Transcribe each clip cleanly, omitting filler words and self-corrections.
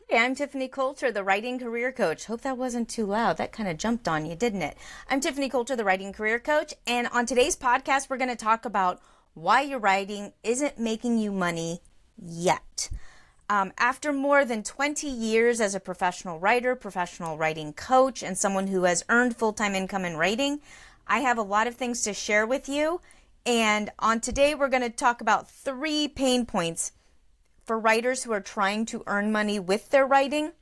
Hey, I'm Tiffany Coulter, the Writing Career Coach. Hope that wasn't too loud. That kind of jumped on you, didn't it? I'm Tiffany Coulter, the Writing Career Coach, and on today's podcast, we're going to talk about why your writing isn't making you money yet. After more than 20 years as a professional writer, professional writing coach, and someone who has earned full-time income in writing, I have a lot of things to share with you. And on today, we're going to talk about 3 pain points for writers who are trying to earn money with their writing.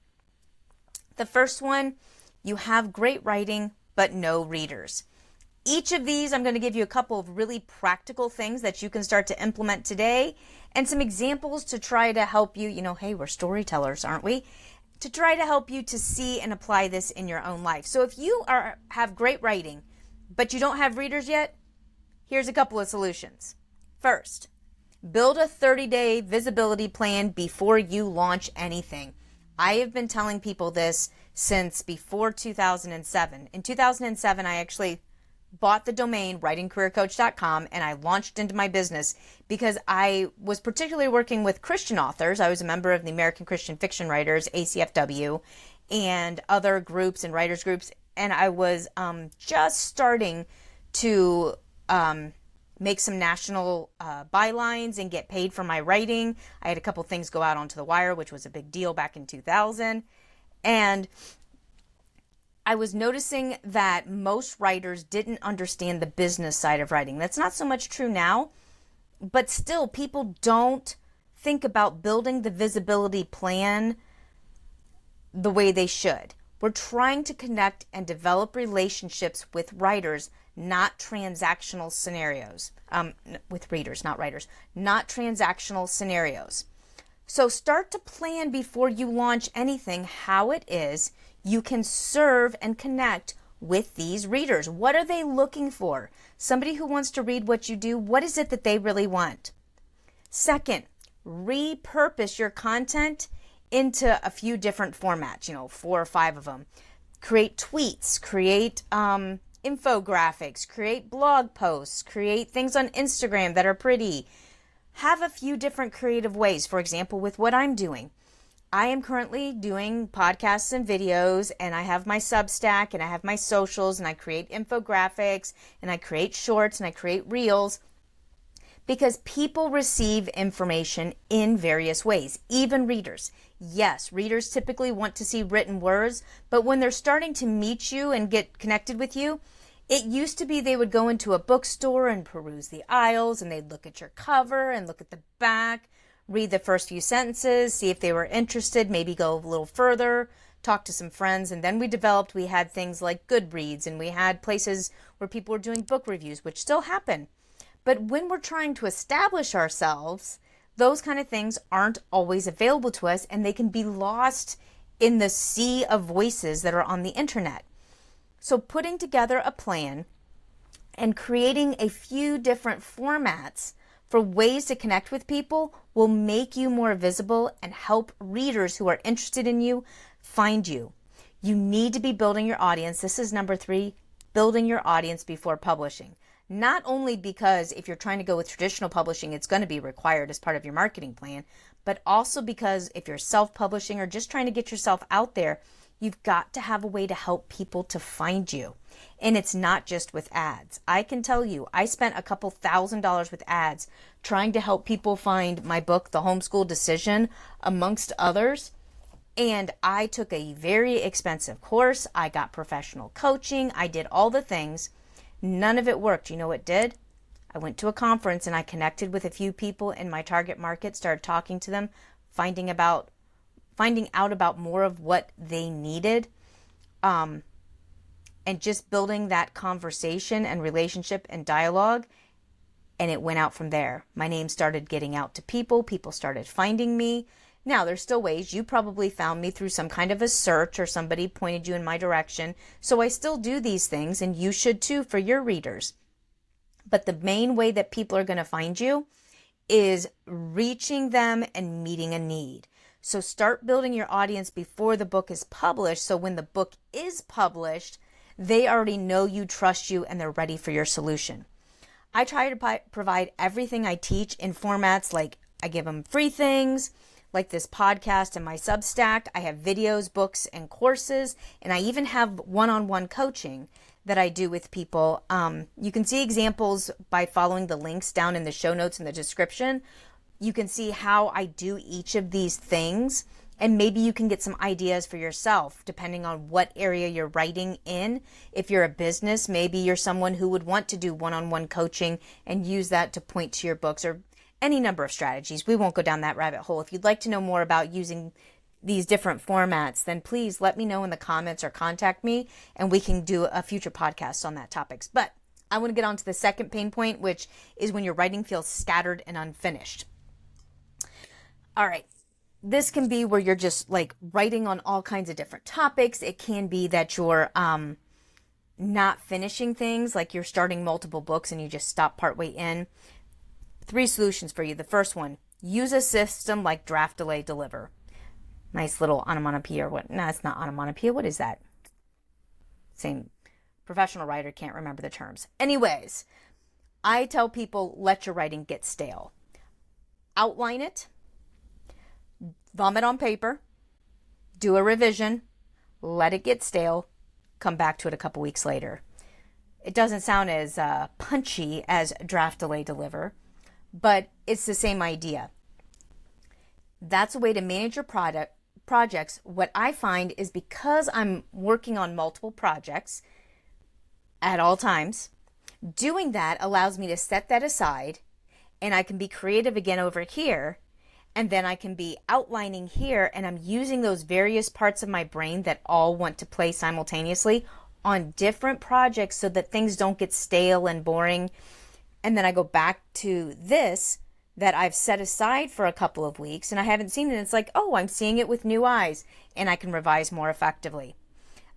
The first one, you have great writing, but no readers. Each of these, I'm going to give you a couple of really practical things that you can start to implement today and some examples to try to help you, hey, we're storytellers, aren't we? To try to help you to see and apply this in your own life. So if you have great writing, but you don't have readers yet, here's a couple of solutions. First, build a 30-day visibility plan before you launch anything. I have been telling people this since before 2007. In 2007, I actually bought the domain writingcareercoach.com and I launched into my business because I was particularly working with Christian authors. I was a member of the American Christian Fiction Writers, ACFW, and other groups and writers groups. And I was just starting to make some national bylines and get paid for my writing. I had a couple things go out onto the wire, which was a big deal back in 2000. And I was noticing that most writers didn't understand the business side of writing. That's not so much true now, but still people don't think about building the visibility plan the way they should. We're trying to connect and develop relationships with writers, not transactional scenarios. With readers, not writers, not transactional scenarios. So start to plan before you launch anything how it is you can serve and connect with these readers. What are they looking for? Somebody who wants to read what you do, what is it that they really want? Second, repurpose your content into a few different formats, 4 or 5 of them. Create tweets, create infographics, create blog posts, create things on Instagram that are pretty. Have a few different creative ways. For example, with what I'm doing, I am currently doing podcasts and videos, and I have my Substack and I have my socials, and I create infographics and I create shorts and I create reels. Because people receive information in various ways, even readers. Yes, readers typically want to see written words, but when they're starting to meet you and get connected with you, it used to be they would go into a bookstore and peruse the aisles, and they'd look at your cover and look at the back, read the first few sentences, see if they were interested, maybe go a little further, talk to some friends, and then we had things like Goodreads, and we had places where people were doing book reviews, which still happen. But when we're trying to establish ourselves, those kind of things aren't always available to us, and they can be lost in the sea of voices that are on the internet. So putting together a plan and creating a few different formats for ways to connect with people will make you more visible and help readers who are interested in you find you. You need to be building your audience. This is number 3, building your audience before publishing. Not only because if you're trying to go with traditional publishing, it's going to be required as part of your marketing plan, but also because if you're self-publishing or just trying to get yourself out there, you've got to have a way to help people to find you. And it's not just with ads. I can tell you, I spent a couple $1,000s with ads trying to help people find my book, The Homeschool Decision, amongst others. And I took a very expensive course. I got professional coaching. I did all the things. None of it worked. You know what did? I went to a conference and I connected with a few people in my target market, started talking to them, finding out about more of what they needed, and just building that conversation and relationship and dialogue. And it went out from there. My name started getting out to people. People started finding me. Now, there's still ways. You probably found me through some kind of a search or somebody pointed you in my direction. So I still do these things, and you should too for your readers. But the main way that people are going to find you is reaching them and meeting a need. So start building your audience before the book is published. So when the book is published, they already know you, trust you, and they're ready for your solution. I try to provide everything I teach in formats like I give them free things, like this podcast and my Substack. I have videos, books, and courses, and I even have one-on-one coaching that I do with people. You can see examples by following the links down in the show notes in the description. You can see how I do each of these things, and maybe you can get some ideas for yourself depending on what area you're writing in. If you're a business, maybe you're someone who would want to do one-on-one coaching and use that to point to your books, or any number of strategies. We won't go down that rabbit hole. If you'd like to know more about using these different formats, then please let me know in the comments or contact me, and we can do a future podcast on that topics. But I want to get on to the second pain point, which is when your writing feels scattered and unfinished. All right. This can be where you're just like writing on all kinds of different topics. It can be that you're not finishing things, like you're starting multiple books and you just stop partway in. 3 solutions for you. The first one, use a system like draft, delay, deliver. Nice little onomatopoeia or what? No, it's not onomatopoeia. What is that? Same professional writer can't remember the terms. Anyways, I tell people, let your writing get stale. Outline it. Vomit on paper, do a revision, let it get stale, come back to it a couple weeks later. It doesn't sound as punchy as draft, delay, deliver, but it's the same idea. That's a way to manage your projects. What I find is, because I'm working on multiple projects at all times, doing that allows me to set that aside, and I can be creative again over here. And then I can be outlining here, and I'm using those various parts of my brain that all want to play simultaneously on different projects so that things don't get stale and boring. And then I go back to this that I've set aside for a couple of weeks and I haven't seen it. It's like, oh, I'm seeing it with new eyes, and I can revise more effectively.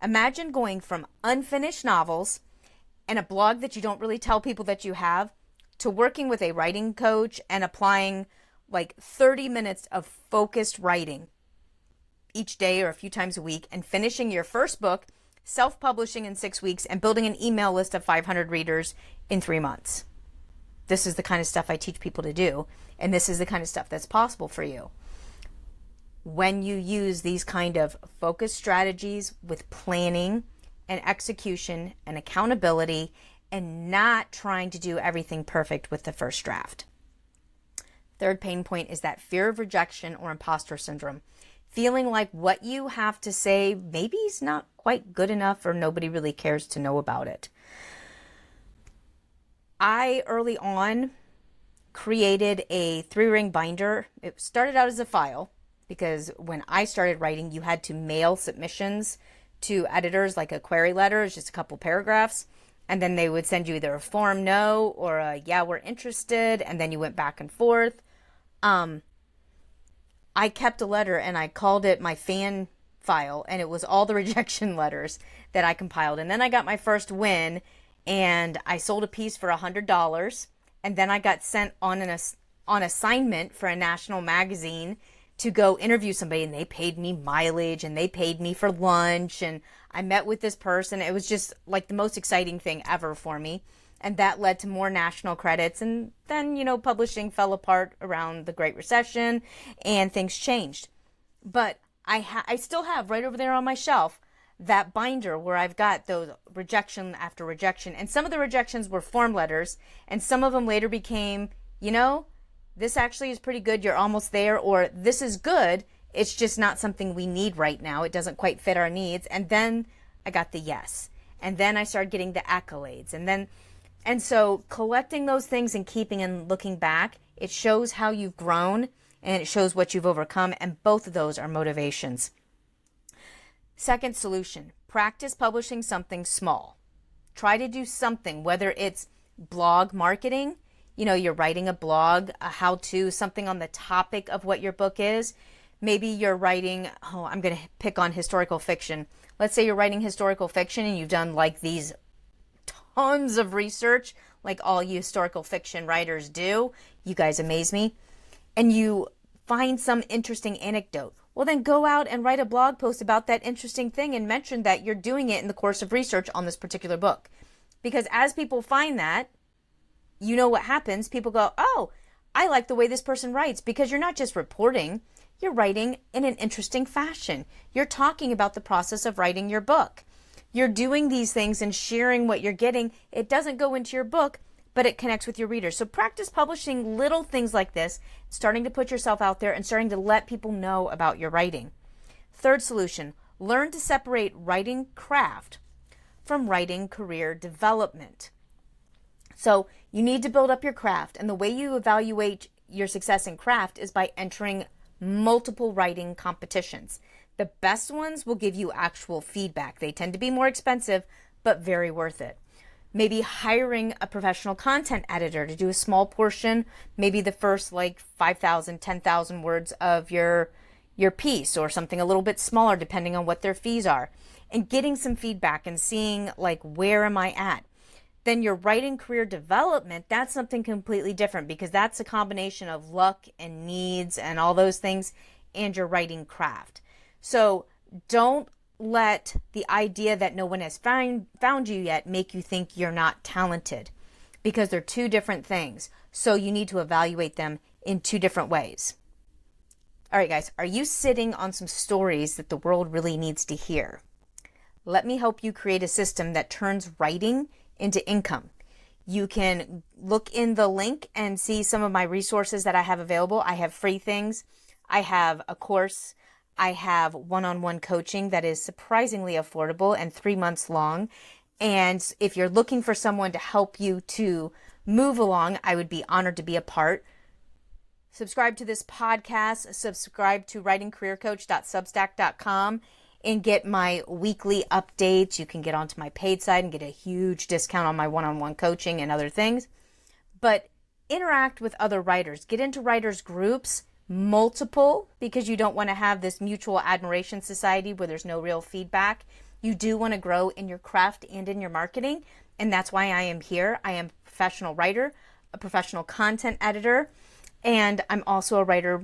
Imagine going from unfinished novels and a blog that you don't really tell people that you have, to working with a writing coach and applying like 30 minutes of focused writing each day or a few times a week, and finishing your first book, self-publishing in 6 weeks, and building an email list of 500 readers in 3 months. This is the kind of stuff I teach people to do, and this is the kind of stuff that's possible for you. When you use these kind of focused strategies with planning and execution and accountability, and not trying to do everything perfect with the first draft. Third pain point is that fear of rejection or imposter syndrome. Feeling like what you have to say maybe is not quite good enough, or nobody really cares to know about it. I early on created a 3-ring binder. It started out as a file, because when I started writing, you had to mail submissions to editors, like a query letter, just a couple paragraphs. And then they would send you either a form no or a yeah, we're interested. And then you went back and forth. I kept a letter and I called it my fan file, and it was all the rejection letters that I compiled. And then I got my first win, and I sold a piece for $100. And then I got sent on assignment for a national magazine to go interview somebody, and they paid me mileage and they paid me for lunch, and I met with this person. It was just like the most exciting thing ever for me. And that led to more national credits. And then, publishing fell apart around the Great Recession and things changed. But I still have right over there on my shelf that binder where I've got those rejection after rejection. And some of the rejections were form letters, and some of them later became, this actually is pretty good, you're almost there, or this is good, it's just not something we need right now, it doesn't quite fit our needs. And then I got the yes. And then I started getting the accolades. And so collecting those things and keeping and looking back, it shows how you've grown, and it shows what you've overcome. And both of those are motivations. Second solution, practice publishing something small. Try to do something, whether it's blog marketing, you're writing a blog, a how-to, something on the topic of what your book is. Maybe you're writing, I'm going to pick on historical fiction. Let's say you're writing historical fiction and you've done like these tons of research, like all you historical fiction writers do. You guys amaze me. And you find some interesting anecdote. Well, then go out and write a blog post about that interesting thing and mention that you're doing it in the course of research on this particular book. Because as people find that, what happens. People go, oh, I like the way this person writes, because you're not just reporting, You're writing in an interesting fashion. You're talking about the process of writing your book. You're doing these things and sharing what you're getting. It doesn't go into your book, but it connects with your readers. So practice publishing little things like this, starting to put yourself out there and starting to let people know about your writing. Third solution, learn to separate writing craft from writing career development. So you need to build up your craft, and the way you evaluate your success in craft is by entering multiple writing competitions. The best ones will give you actual feedback. They tend to be more expensive, but very worth it. Maybe hiring a professional content editor to do a small portion, maybe the first 5,000, 10,000 words of your piece, or something a little bit smaller depending on what their fees are, and getting some feedback and seeing where am I at. Then your writing career development, that's something completely different, because that's a combination of luck and needs and all those things and your writing craft. So don't let the idea that no one has found you yet make you think you're not talented, because they're two different things. So you need to evaluate them in two different ways. All right, guys, are you sitting on some stories that the world really needs to hear? Let me help you create a system that turns writing into income. You can look in the link and see some of my resources that I have available. I have free things. I have a course. I have one-on-one coaching that is surprisingly affordable and 3 months long. And if you're looking for someone to help you to move along, I would be honored to be a part. Subscribe to this podcast, subscribe to writingcareercoach.substack.com, and get my weekly updates. You can get onto my paid side and get a huge discount on my one-on-one coaching and other things. But interact with other writers. Get into writers groups, multiple, because you don't want to have this mutual admiration society where there's no real feedback. You do want to grow in your craft and in your marketing, and that's why I am here. I am a professional writer, a professional content editor, and I'm also a writer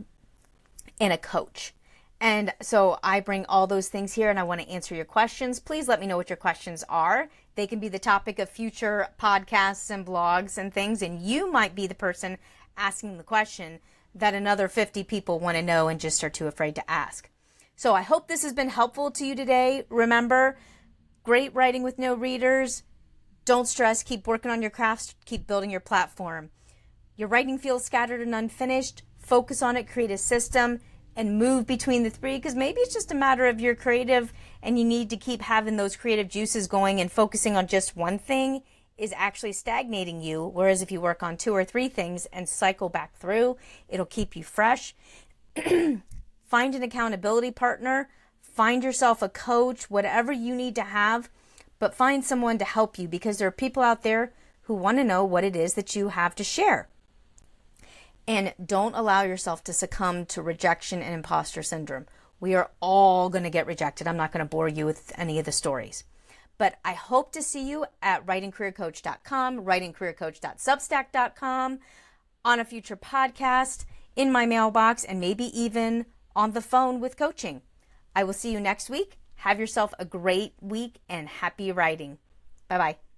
and a coach. And so I bring all those things here, and I want to answer your questions. Please let me know what your questions are. They can be the topic of future podcasts and blogs and things, and you might be the person asking the question that another 50 people want to know and just are too afraid to ask. So I hope this has been helpful to you today. Remember, great writing with no readers. Don't stress. Keep working on your crafts. Keep building your platform. Your writing feels scattered and unfinished. Focus on it. Create a system and move between the three, because maybe it's just a matter of you're creative and you need to keep having those creative juices going, and focusing on just one thing is actually stagnating you. Whereas if you work on 2 or 3 things and cycle back through, it'll keep you fresh. Find an accountability partner, find yourself a coach, whatever you need to have, but find someone to help you, because there are people out there who want to know what it is that you have to share. And don't allow yourself to succumb to rejection and imposter syndrome. We are all going to get rejected. I'm not going to bore you with any of the stories. But I hope to see you at writingcareercoach.com, writingcareercoach.substack.com, on a future podcast, in my mailbox, and maybe even on the phone with coaching. I will see you next week. Have yourself a great week and happy writing. Bye-bye.